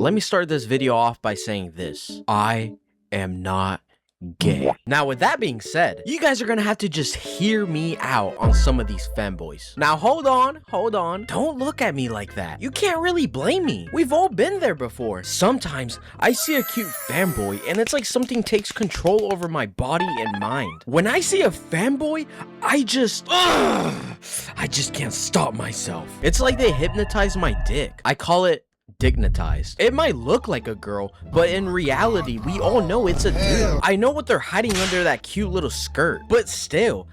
Let me start this video off by saying this. I am not gay. Now, with that being said, you guys are gonna have to just hear me out on some of these femboys. Now, hold on. Don't look at me like that. You can't really blame me. We've all been there before. Sometimes I see a cute fanboy and it's like something takes control over my body and mind. When I see a fanboy, I just can't stop myself. It's like they hypnotize my dick. I call it dignitized. It might look like a girl, but in reality, we all know it's a dude. I know what they're hiding under that cute little skirt, but still,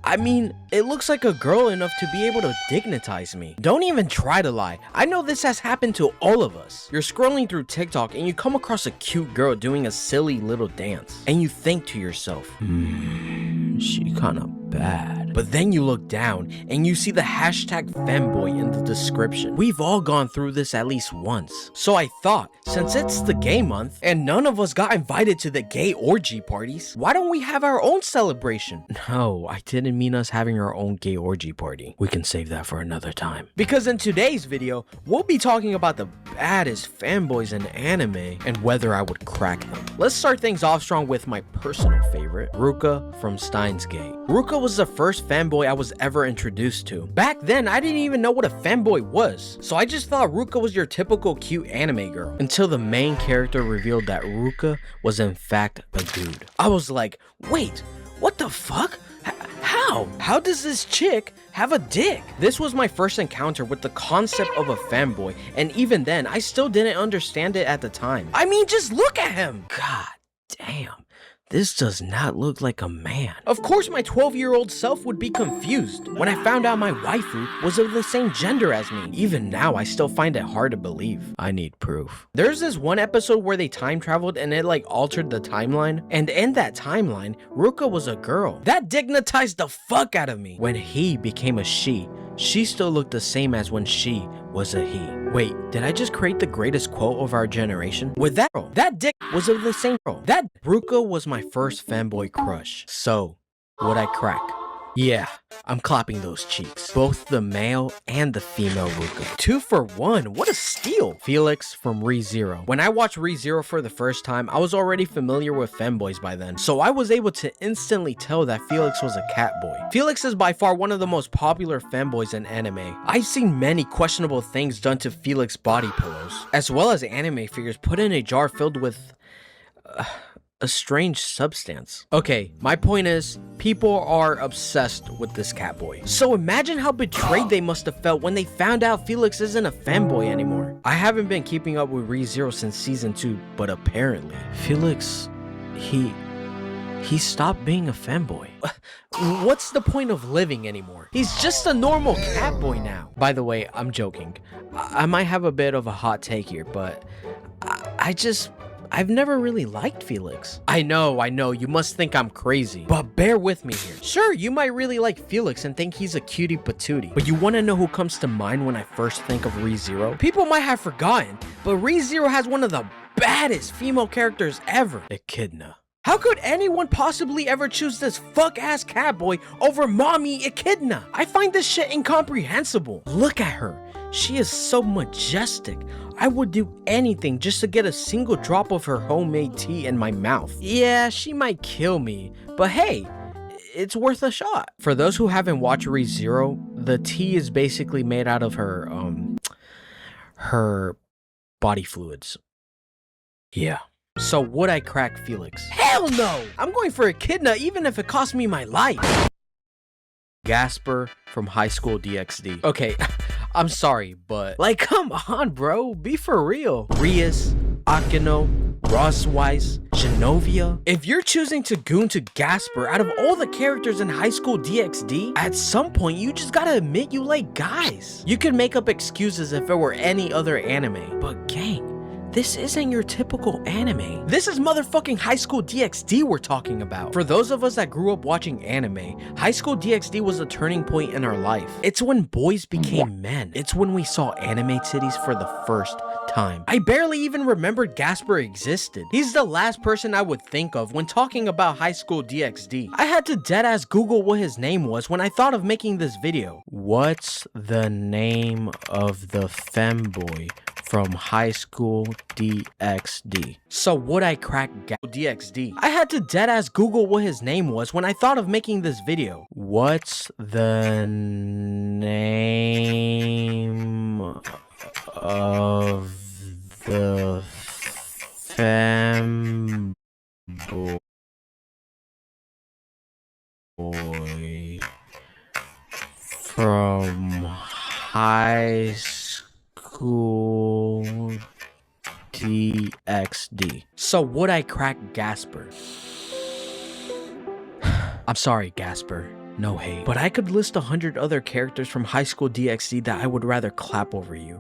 I mean, it looks like a girl enough to be able to dignitize me. Don't even try to lie. I know this has happened to all of us. You're scrolling through TikTok and you come across a cute girl doing a silly little dance, and you think to yourself, she kinda bad. But then you look down and you see the hashtag femboy in the description. We've all gone through this at least once. So I thought, since it's the gay month and none of us got invited to the gay orgy parties, why don't we have our own celebration? No, I didn't mean us having our own gay orgy party. We can save that for another time. Because in today's video, we'll be talking about the baddest fanboys in anime and whether I would crack them. Let's start things off strong with my personal favorite, Ruka from Steins Gate. Ruka was the first fanboy I was ever introduced to. Back then, I didn't even know what a fanboy was, so I just thought Ruka was your typical cute anime girl, until the main character revealed that Ruka was in fact a dude. I was like, wait, what the fuck? How? How does this chick have a dick? This was my first encounter with the concept of a fanboy, and even then, I still didn't understand it at the time. I mean, just look at him! God damn. This does not look like a man. Of course, my 12-year-old self would be confused when I found out my waifu was of the same gender as me. Even now, I still find it hard to believe. I need proof. There's this one episode where they time traveled and it like altered the timeline. And in that timeline, Ruka was a girl. That dignitized the fuck out of me. When he became a she still looked the same as when she was a he. Wait, did I just create the greatest quote of our generation? With that girl, that dick was of the same girl. That Ruka was my first fanboy crush. So, would I crack? Yeah, I'm clapping those cheeks. Both the male and the female Ruka. 2 for 1, what a steal! Felix from ReZero. When I watched ReZero for the first time, I was already familiar with femboys by then, so I was able to instantly tell that Felix was a cat boy. Felix is by far one of the most popular femboys in anime. I've seen many questionable things done to Felix body pillows, as well as anime figures put in a jar filled with a strange substance. Okay, my point is, people are obsessed with this catboy. So imagine how betrayed they must have felt when they found out Felix isn't a fanboy anymore. I haven't been keeping up with ReZero since season 2, but apparently, Felix, he stopped being a fanboy. What's the point of living anymore? He's just a normal catboy now. By the way, I'm joking. I might have a bit of a hot take here, but I've never really liked Felix. I know, you must think I'm crazy, but bear with me here. Sure, you might really like Felix and think he's a cutie patootie, but you wanna know who comes to mind when I first think of ReZero? People might have forgotten, but ReZero has one of the baddest female characters ever, Echidna. How could anyone possibly ever choose this fuck-ass catboy over mommy Echidna? I find this shit incomprehensible. Look at her. She is so majestic. I would do anything just to get a single drop of her homemade tea in my mouth. Yeah, she might kill me, but hey, it's worth a shot. For those who haven't watched ReZero, the tea is basically made out of her body fluids. Yeah. So would I crack Felix? Hell no! I'm going for Echidna even if it costs me my life. Gasper from High School DxD. Okay, I'm sorry, but like, come on, bro, be for real. Rias, Akino, Rossweiss, Genovia. If you're choosing to goon to Gasper out of all the characters in High School DxD, at some point you just gotta admit you like guys. You could make up excuses if it were any other anime, but gang, this isn't your typical anime. This is motherfucking High School DxD we're talking about. For those of us that grew up watching anime, High School DxD was a turning point in our life. It's when boys became men. It's when we saw anime titties for the first time. I barely even remembered Gasper existed. He's the last person I would think of when talking about High School DxD. I had to deadass Google what his name was when I thought of making this video. What's the name of the femboy from High School DxD. So would I crack DxD? I had to deadass Google what his name was when I thought of making this video. What's the name of the femboy from High School DxD? So would I crack Gasper? I'm sorry, Gasper. No hate. But I could list 100 other characters from High School DxD that I would rather clap over you.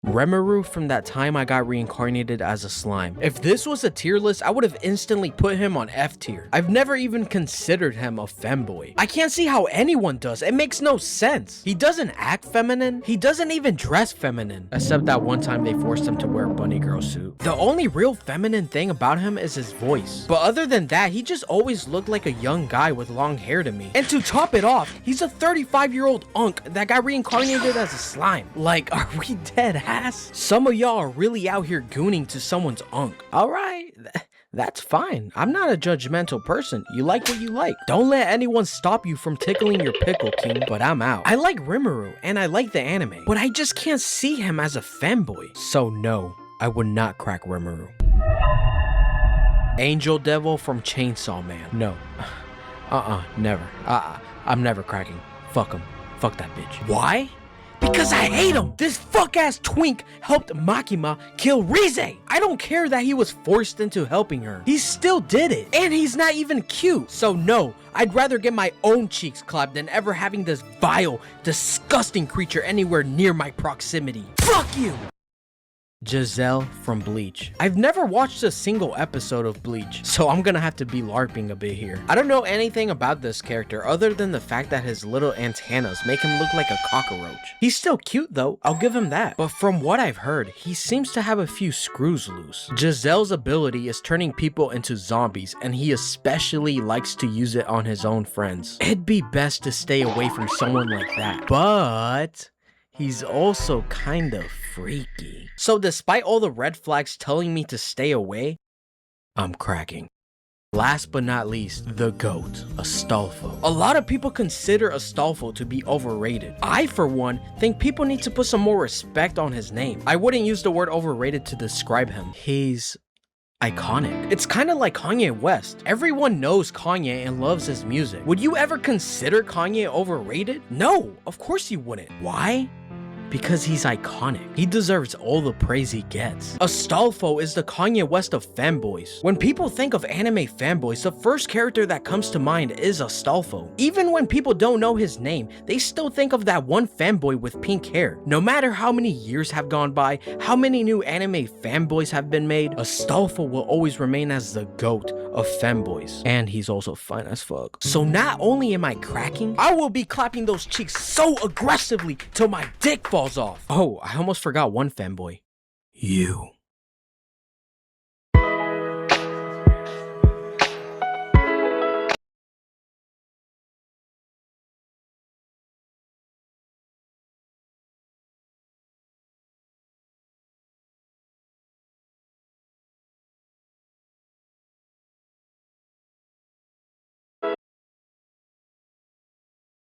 Rimuru from that time I got reincarnated as a slime. If this was a tier list, I would have instantly put him on F tier. I've never even considered him a femboy. I can't see how anyone does. It makes no sense. He doesn't act feminine. He doesn't even dress feminine. Except that one time they forced him to wear a bunny girl suit. The only real feminine thing about him is his voice. But other than that, he just always looked like a young guy with long hair to me. And to top it off, he's a 35-year-old unk that got reincarnated as a slime. Like, are we dead ass? Some of y'all are really out here gooning to someone's unk. Alright, that's fine. I'm not a judgmental person. You like what you like. Don't let anyone stop you from tickling your pickle, King, but I'm out. I like Rimuru, and I like the anime, but I just can't see him as a femboy. So no, I would not crack Rimuru. Angel Devil from Chainsaw Man. No. Never. I'm never cracking. Fuck him. Fuck that bitch. Why? Because I hate him! This fuck-ass twink helped Makima kill Rize! I don't care that he was forced into helping her. He still did it. And he's not even cute. So no, I'd rather get my own cheeks clapped than ever having this vile, disgusting creature anywhere near my proximity. Fuck you! Giselle from Bleach. I've never watched a single episode of Bleach, so I'm gonna have to be LARPing a bit here. I don't know anything about this character other than the fact that his little antennas make him look like a cockroach. He's still cute though, I'll give him that. But from what I've heard, he seems to have a few screws loose. Giselle's ability is turning people into zombies, and he especially likes to use it on his own friends. It'd be best to stay away from someone like that. But he's also kind of freaky. So despite all the red flags telling me to stay away, I'm cracking. Last but not least, the GOAT, Astolfo. A lot of people consider Astolfo to be overrated. I, for one, think people need to put some more respect on his name. I wouldn't use the word overrated to describe him. He's iconic. It's kind of like Kanye West. Everyone knows Kanye and loves his music. Would you ever consider Kanye overrated? No, of course you wouldn't. Why? Because he's iconic. He deserves all the praise he gets. Astolfo is the Kanye West of fanboys. When people think of anime fanboys, the first character that comes to mind is Astolfo. Even when people don't know his name, they still think of that one fanboy with pink hair. No matter how many years have gone by, how many new anime fanboys have been made, Astolfo will always remain as the GOAT of fanboys. And he's also fine as fuck. So not only am I cracking, I will be clapping those cheeks so aggressively till my dick falls off. Oh, I almost forgot one fanboy. You.